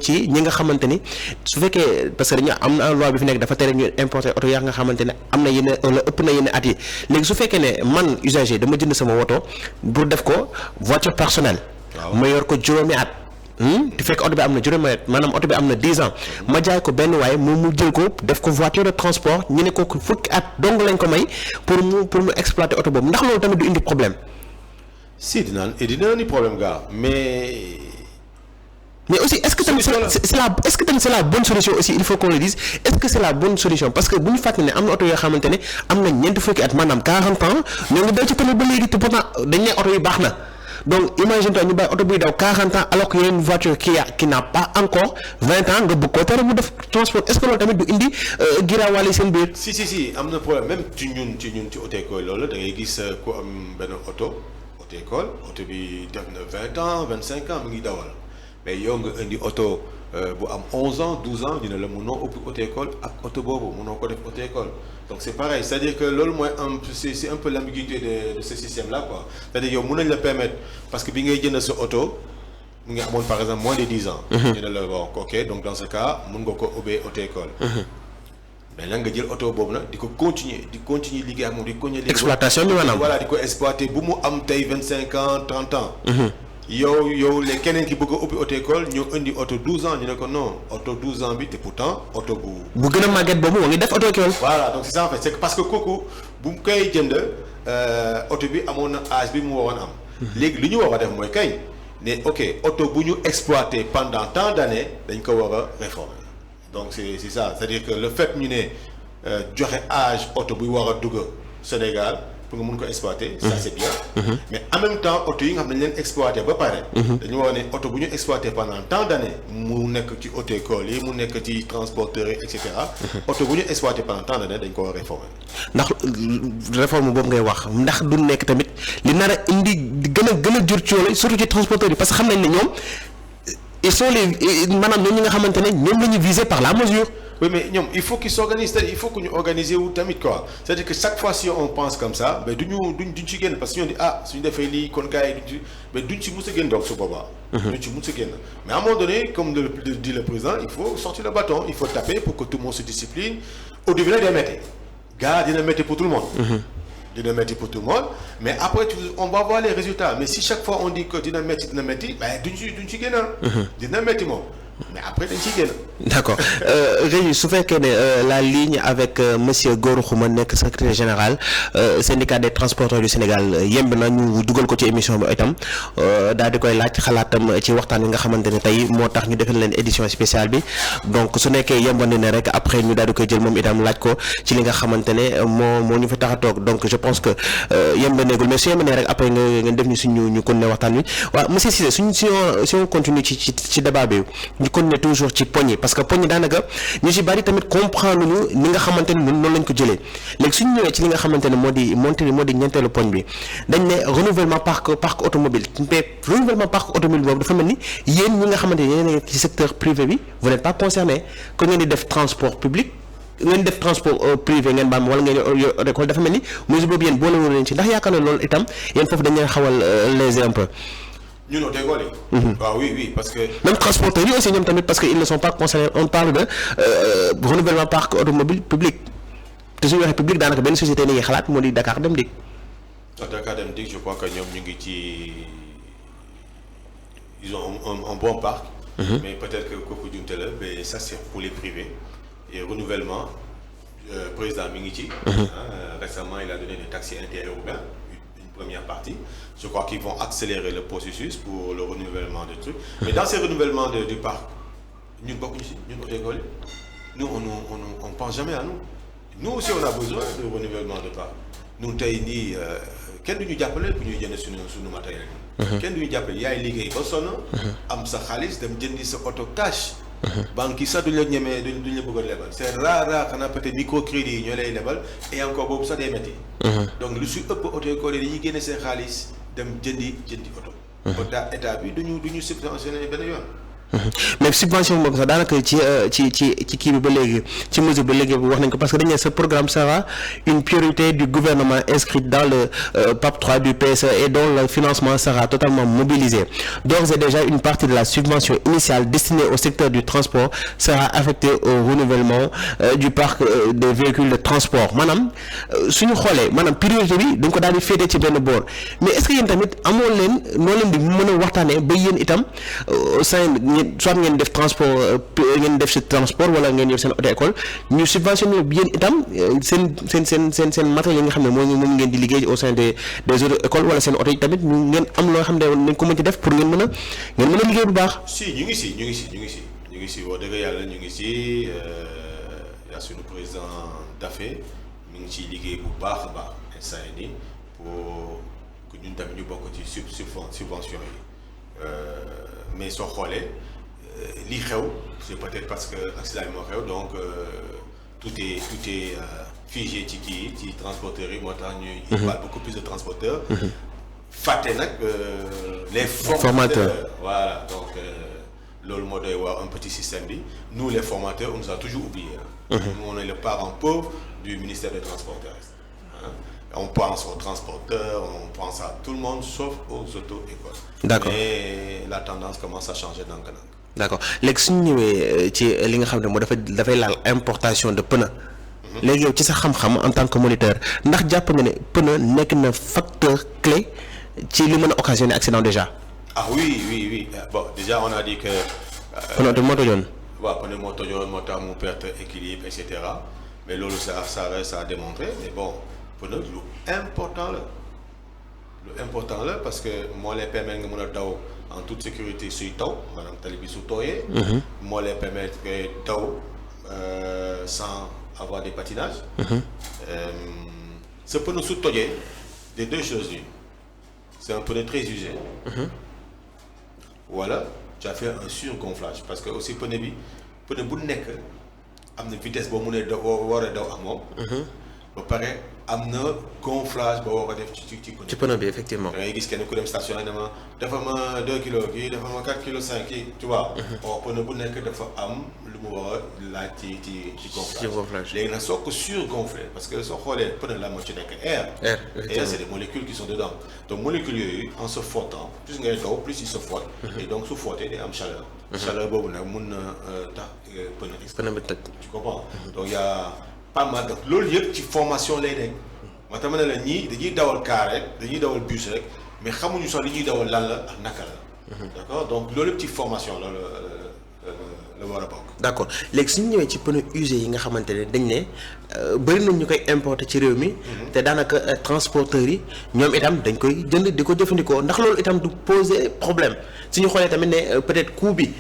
ci ñi nga xamante ni su fekkee parce que dañu am na loi bi fi nekk dafa tere ñu importer oto yaa nga xamante ne am na yenn wala ëpp na yenn at yi léegi su fekkee ne man usager dama jënd sama woto pour def ko voiture personnelle. ma yor ko juróomi at. te fekk oto bi am na juróomi at maanaam oto bi am na 10 ans ma jaay ko benn waaye moom mu jël ko def ko voiture de transport ñu ne ko fukki at dong lañ ko may pour mu exploiter oto boobu ndax loolu tamit du indi problème. si dina indi problème gars mais aussi est-ce que tamit c'est la bonne solution aussi il faut qu'on le dise est-ce que c'est la bonne solution parce que bu ñu fàttali ne am na oto yoo xamante ne am na ñeenti fukki at maanaam 40 ans ñoo ngi daw ci tamit ba léegi te pourtant dañ ne oto yi baax na donc imagine toi ñu bàyyi oto buy daw 40 ans alors que y a une voiture qui n'a pas encore 20 ans nga bëgg koo tere mu def transport est-ce que loolu tamit du indi giraawaale seen biir. si am na problème même ci ñun ci auto école loolu da ngay gis ku am benn auto école oto bi def na 20 ans 25 ans mu ngi dawal. mais yow nga indi oto bu am 11 ans 12 ans ñu ne la mënoo ubbi auto école ak oto boobu mënoo ko def auto école donc c'est pareil c'est-à-dire que loolu mooy c'est un peu l'ambiguïté de ce système là quoi c'est-à-dire yow mën nañ la permettre parce que bi ngay jënd sa oto mu ngi amoon par exemple moins de 10 ans. ñu ne la bon ok donc dans ce cas mën nga ko ubbee auto école. mais nag nga jël oto boobu nag di ko continuer liggéey ak moom di continuer. exploitation bi maanaam voilà di ko exploiter bu mu am tey 25 ans 30 ans. yow les keneen ki bëgg a ubbi auto école ñoo indi auto 12 ans ñu ne ko non auto 12 ans bi te pourtant auto bu gën a màgget boobu moo ngi def auto école. voilà donc c'est ça en fait c'est parce que kooku bu mu koy jënd auto bi amoon na âge bi mu waroon am. léegi li ñu war a def mooy kay ne ok auto bu ñu exploité pendant tant d'années dañ ko war a réformer donc c'est ça c'est-à-dire que le fait ñu ne joxe âge auto buy war a dugg Sénégal. pour nga mun ko exploiter. ça c'est bien. mais en même temps oto yi nga xam ne dañ leen exploiter ba pare. dañu wax ne oto bu ñu exploiter pendant tant d'années mu nekk ci auto école yi mu nekk ci transporteurs yi et cetera. oto bu ñu exploiter pendant tant d'années dañ ko war a réformer. ndax réforme boobu ngay wax ndax du nekk tamit li nar a indi gën a jur coono surtout ci transporteurs yi parce que xam nañ ne ñoom ils sont les maanaam ñoom ñi nga xamante ne ñoom la ñu visé par la mesure. oui mais ñoom il faut qu'ils s'organisent c'est-à-dire il faut que ñu organiser wu tamit quoi c'est-à-dire que chaque fois si on pense comme ça mais duñ ci génn parce que ñoo di suñu defee lii kon gars yi duñ ci mus a génn donc su boobaa. duñ ci mus a génn mais à un moment donné comme le dit le président il faut sortir le bâton il faut taper pour que tout le monde se discipline au début nag day métti gars dina métti pour tout le monde. dina métti pour tout le monde mais après on va voir les résultats mais si chaque fois on dit que dina métti duñ ci génn dina métti moom. mais après dañ ciy génn. d'accord Régis su fekkee ne la ligne avec monsieur Gora Khouma nekk secrétaire général syndicat des transporteurs du Sénégal yemb na ñu dugal ko ci émission bi itam daal di koy laaj xalaatam ci waxtaan wi nga xamante ne tey moo tax ñu defal leen édition spéciale bi donc su nekkee yembandi ne rek après ñu daal di koy jël moom itam laaj ko ci li nga xamante ne moo ñu fa tax a toog donc je pense que yembaneegul mais su yembanee rek après nga def ñu suñu ñu continuer waxtaan wi waaw monsieur Cissé si on continue ci débat bi. ñu continuer toujours ci poñ yi parce que poñ yi daanaka ñu ci bari tamit comprendre ñu ni nga xamante ne noonu lañ ko jëlee léegi suñu ñëwee ci li nga xamante ne moo di ñeenteelu poñ bi dañ ne renouvellement parc automobile mais renouvellement parc automobile boobu dafa mel ni yéen ñi nga xamante ne yéen ci secteur privé bi vous n'êtes pas concerné que ngeen di def transport public ngeen def transport privé ngeen baam wala ngeen récolte dafa mel ni mesure boobu yéen boole woon leen ci ndax yaakaar na loolu itam yéen foofu dañ leen xawal léser un peu. ñun auto école yi. waaw oui parce que. même transporteurs yi aussi ñoom tamit parce que ils ne sont pas concernés on parle de renouvellement parc automobile public te suñu waxee public daanaka benn société ni xalaat moo di Dakar Dem Dikk. Dakar Dem Dikk je crois que ñoom ñu ngi ci ils ont un bon parc. mais peut-être que kooku jumte la mais ça c'est pour les privés et renouvellement président mi ngi ci. Récemment il a donné des taxis interurbains. Première partie, je crois qu'ils vont accélérer le processus pour le renouvellement des trucs. Mais dans ces renouvellements du parc, ñun bokkuñu ci ñun auto école nous on pense jamais à nous. Nous aussi on a besoin de renouvellement de parc. Nous tey nii kenn du ñu jàppale pour ñuy jënd suñu matériel. kenn du ñu jàppale yaay liggéey ba sonn. am sa xaalis dem jëndi sa auto cash. banque yi sax duñ la ñemee duñ la bëgg a lebal c'est rare xanaa peut-être microcrédit yi ñoo lay lebal et encore boobu sax day métti. donc lu si ëpp auto école yi dañuy génne seen xaalis dem jëndi auto. état bi duñu subventionné benn yoon mais subvention boobu sax daanaka ci kii bi ba léegi ci mesure ba léegi wax nañ ko parce que dañ ne ce programme sera une priorité du gouvernement inscrite dans le PAP 3 du PSE et dont le financement sera totalement mobilisé. D'ores et déjà une partie de la subvention initiale destinée au secteur du transport sera affectée au renouvellement du parc des véhicules de transport maanaam suñu xoolee maanaam priorité bi dañ ko daal di féete ci benn boor mais est-ce que yéen tamit amoo leen noo leen di mën a waxtaanee ba yéen itam soit ngeen def transport ngeen def ci transport wala ngeen yor seen auto école ñu subventionné bi yéen itam seen matériel yi nga xam ne moom ngeen di liggéey au sein des auto écoles wala seen auto yi tamit ñu ngeen am loo xam ne nañ ko mën ci def pour ngeen mën a liggéey bu baax. si ñu ngi si wax dëgg yàlla ñu ngi si yaa suñu président Daffé mi ngi ciy liggéey bu baax a baax instant yii nii pour que ñun tamit ñu bokk ci subvention yi mais soo xoolee. lii xew c'est peut-être parce que accident yi moo xew donc tout est figé ci kii ci transporteurs yi moo tax ñuy. il y a beaucoup plus de transporteurs. fàtte nag les formateurs voilà donc loolu moo doy waar un petit système bi nous les formateurs on nous a toujours oublié. Nous on est le parent pauvre du ministère des transporteurs. On pense aux transporteurs, on pense à tout le monde sauf aux auto-écoles. D'accord. Mais la tendance commence à changer ndànk-ndànk. D'accord léegi suñu ñëwee ci li nga xam ne moo dafay laal importation de pneus. léegi yow ci sa xam-xam en tant que moniteur ndax jàpp nga ne pneu nekk na facteur clé ci li mën a occasionner accident déjà. Ah oui bon déjà on a dit que. pneu de moo tojoon. waaw pneu moo tojoon moo tax mu perte équilibre et cetera mais loolu ça reste à démontrer mais bon pneu lu important la parce que moo lay permettre nga mën a daw. En toute sécurité suy taw maanaam tali bi su tooyee. moo lay permettre que taw sans avoir des patinages. Ce pneu su tojee des deux choses l'une c'est un pneu très usé. Voilà tu as fait un surgonflage parce que aussi pneu bu nekk am na vitesse boo mënee war a daw ak moom. ba pare am na gonflage boo war a def ci pneu bi effectivement. da ngay gis kenn ku dem station ne ma dafa ma 2 kilos kii dafa ma 4 kilos 5 kii tu vois. pneu bu nekk dafa am lu mu war a laaj ci gonflage. léegi nag soo ko surgonflé parce que soo xoolee pneu la moo ci nekk air c'est des molécules qui sont dedans donc molécules yooyu en se frottant plus ngay daw plus il se frotte. et donc su frottee day am chaleur. chaleur boobu nag mun na tax pneu bi tëj. tu comprends donc y a pas mal donc loolu yëpp ci formation lay nekk. moo tax ma ne la ñii dañuy dawal car rek dañuy dawal bus rek mais xamuñu sax li ñuy dawal lan la ak naka la. d'accord donc loolu yëpp ci formation la war a bokk. d'accord léegi suñu ñëwee ci pneu usé yi nga xamante ne dañ ne bëri nañ ñu koy importer ci réew mi. te daanaka transporteurs yi ñoom itam dañ koy jënd di ko jëfandikoo ndax loolu itam du poser problème suñu xoolee tamit ne peut-être coût bi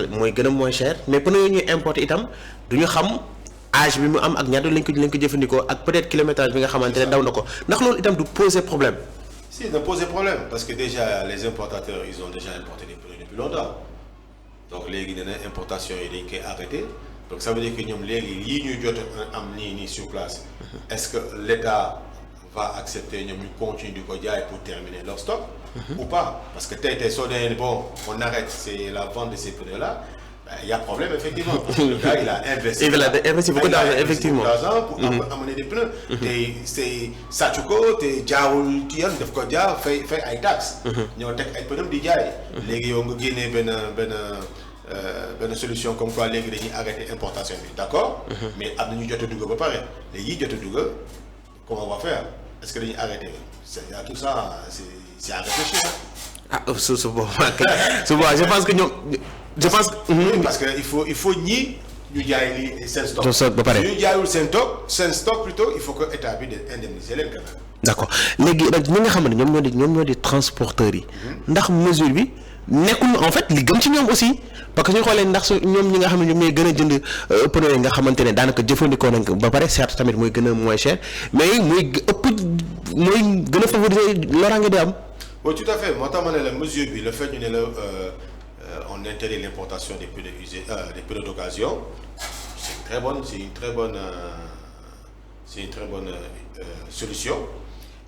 mooy gën a moins cher mais pneu yi ñuy importer itam duñu xam. âge bi mu am ak ñaata lañ ko jëfandikoo ak peut-être kilométrage bi nga xamante ne daw na ko ndax loolu itam du poser problème. Si da poser problème parce que déjà les importateurs ils ont déjà importé des pneus depuis longtemps donc léegi nee na importation yi dañ koy arrêté donc ça veut dire que ñoom léegi yii ñuy jot am nii sur place est-ce que l'État va accepter ñoom ñu continuer di ko jaay pour terminer leur stock. ou pas parce que tey soo nee bon on arrête c'est la vente de ces pneus là. Il y a problème effectivement parce que le gars il a investi. Il a investi beaucoup d'argent effectivement. Pour amener des pneus. te c'est sàcc ko te jaawul ci yoon daf ko jaar fay ay taxes. ñoo teg ay pneus di jaay. léegi yow nga génnee benn solution comme quoi léegi dañuy arrêter importation bi d'accord. mais am na ñu jot a dugg ba pare léegi yi jot a dugg comment on va faire est-ce que dañuy arrêter tout ça c'est à réfléchir. su boobaa je pense que ñoom. je pense que oui, parce que il faut ñii ñu jaay lii seen stock. ba pare ñu jaayul seen stock plutôt il faut que état bi de indemniser leen quand même. d'accord léegi nag ñi nga xam ne ñoom ñoo di transporteurs yi. ndax mesure bi nekkul en fait li gën ci ñoom aussi parce que suñu xoolee ndax ñoom ñi nga xam ne ñoom ñooy gën a jënd pneu yi nga xamante ne daanaka jëfandikoo nañ ko ba pare certes tamit mooy gën a moins cher mais mooy gën a favoriser loraange di am. oui tout à fait moo tax ma ne la mesure bi le fait ñu ne la. On interdit l'importation des pneus usés, des pneus d'occasion. C'est une très bonne solution.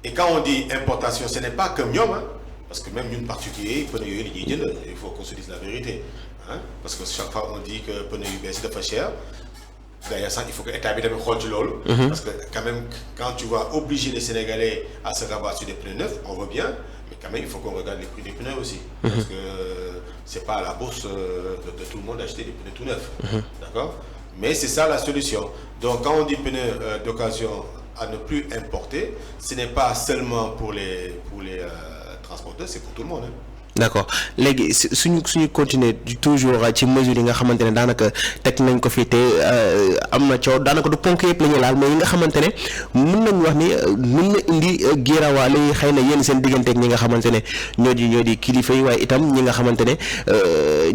Et quand on dit importation, ce n'est pas comme ñoom parce que même ñun particulier pneus yooyu la ñuy jënd il faut qu'on se dise la vérité parce que chaque fois on dit que pneu yu bees dafa cher. D'ailleurs sax il faut que état bi tamit xool ci loolu. parce que quand même quand tu vas obliger les Sénégalais à se rabattre sur des pneus neufs on veut bien mais quand même il faut qu'on regarde les prix des pneus aussi. parce que c'est pas à la bourse de tout le monde d'acheter des pneus tout neufs. D'accord, mais c'est ça la solution. Donc quand on dit pneus d'occasion à ne plus importer, ce n'est pas seulement pour les transporteurs, c'est pour tout le monde. d'accord léegi suñu continuer toujours ci mesures yi nga xamante ne daanaka teg nañ ko fii te am na coow daanaka du ponk yëpp la ñuy laal mais yi nga xamante ne mën nañ wax ni mën na indi géerawaale yi xëy na yéen seen digganteeg ñi nga xamante ne ñoo di kilifa yi waaye itam ñi nga xamante ne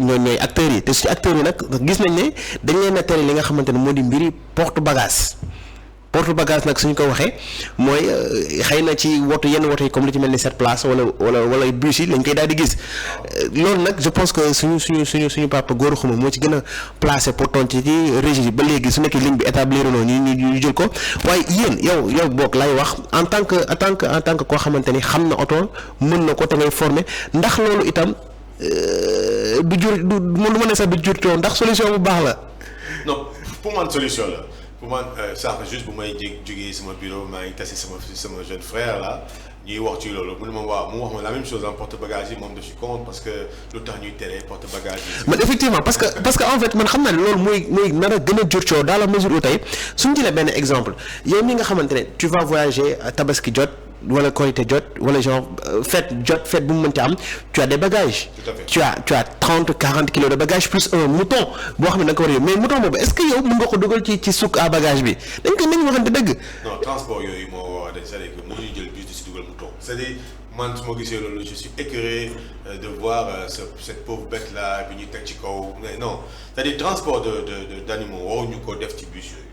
ñooy acteurs yi te su acteurs yi nag gis nañ ne dañ leen a tere li nga xamante ne moo di mbiri porte bagage nag suñ ko waxee mooy xëy na ci yenn woto yi comme lu ci mel ni 7 places wala bus yi lañ koy daal di gis loolu nag je pense que suñu papa Gora Khouma moo ci gën a placé pour tontu ci régie ba léegi su nekkee ligne bi établir noonu ñu jël ko waaye yéen yow boog lay wax en tant que koo xamante ni xam na oto mën na ko te ngay formé ndax loolu itam du mën a sax du jur coow ndax solution bu baax la. non pour man solution la. pour man sax juste bu may jógee sama bureau maa ngi tase sama jeune frère là ñuy wax ci loolu mu ne ma waaw mu wax ma la même chose en porte bagage yi moom daf ci compte parce que lu tax ñuy tere porte bagage yi. man effectivement parce que en fait man xam naa ne loolu mooy nar a gën a jur coow dans la mesure où tey suñu jëlee benn exemple yow mi nga xamante ne tu vas voyager tabaski jot. wala korité jot wala genre fête bu mu mënti am tu as des bagages. Tout à fait. tu as 30-40 kilos de bagages plus un mouton boo xam ne da nga ko war a yóbbu mais mouton boobu est-ce que yow mën nga ko dugal ci suuk à bagage bi nañu waxante dëgg. non transport yooyu moo war a dañ c'est-à-dire que mënuñu jël bus di si dugal mouton c'est-à-dire man su ma gisee loolu je suis écœuré de voir cette pauvre bête là bi ñuy teg ci kaw mais non c'est-à-dire transport d'animaux waruñu ko def ci bus yooyu.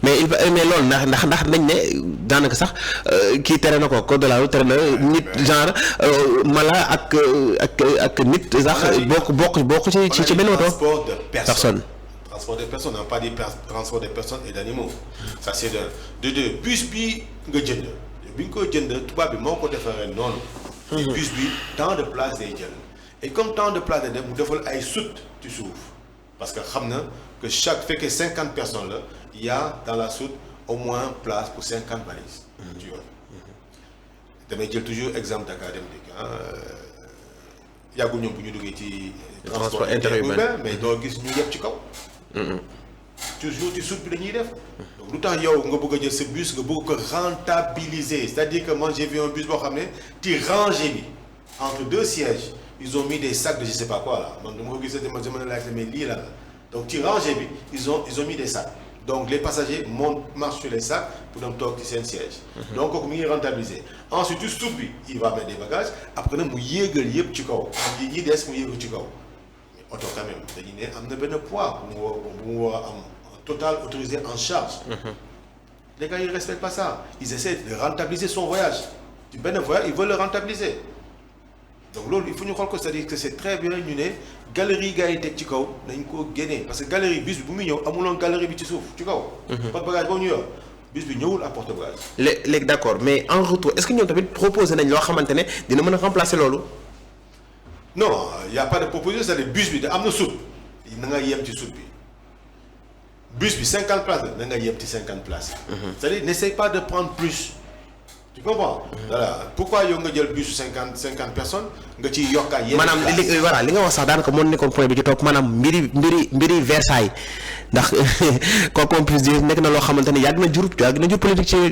mais loolu ndax nañ ne daanaka sax kii tere na ko code de la route tere na nit genre mala ak nit sax bokk ci benn oto. transport de personnes non pas des transport de personnes et d'animaux ça c'est de deux bus bi nga jënd bi nga koy jënd tubaab bi moo ko defaree noonu. bus bi tant de place day jël et comme tant de place day def mu defal ay soute ci suuf parce que xam na que chaque fekkee 50 personnes là il y a dans la soute au moins place pour 50 valises. tu vois damay jël toujours exemple Dakar Dem Dikk yàggul ñoom bu ñu duggee ci. transport interurbain mais doo gis ñu yëpp ci kaw. toujours ci soute bi la ñuy def. donc lu tax yow nga bëgg a jël sa bus nga bëgg ko rentabiliser c'est-à-dire que moi j'ai vu un bus boo xam ne ci rangée bi entre deux sièges ils ont mis des sacs de je sais pas quoi là man dama ko gisee dama ne laaj mais lii la donc ci rangée bi ils ont mis des sacs donc les passagers marchent sur les sacs pour dem toog ci seen siège. donc kooku mi ngi rentabiliser ensuite ci soute bi il va mettre des bagages après nag mu yéegal yëpp ci kaw yi des mu yéegal ci kaw mais oto quand même dañu ne am na benn poids bu mu war a am total autorisé en charge. les gars ils respectent pas ça ils essaient de rentabiliser son voyage ci benn voyage ils veulent le rentabiliser. donc loolu il faut ñu xool ko c'est-à-dire que c'est très bien ñu ne galerie gars yi teg ci kaw nañ ko génnee parce que galerie bus bi bu muy ñëw amuloon galerie bi ci suuf ci kaw. porte bagage boobu ñu yor bus bi ñëwul à porte bagage. léegi d'accord mais en retour est-ce que ñoom tamit proposé nañ loo xamante ne dina mën a remplacer loolu. non y a pas de proposition c'est-à-dire bus bi da am na soute na nga yem ci soute bi bus bi 50 places la na nga yem ci 50 places. c'est-à-dire n'essaye pas de prendre plus. tu comprends. voilà pourquoi yow nga jël bus 50 personnes nga ciy yokkaat yenn. maanaam li nga wax sax daanaka moo nekkoon point bi ci topp maanaam mbiri Versailles ndax quoi qu'on puisse dire nekk na loo xamante ne yàgg na jur politique ci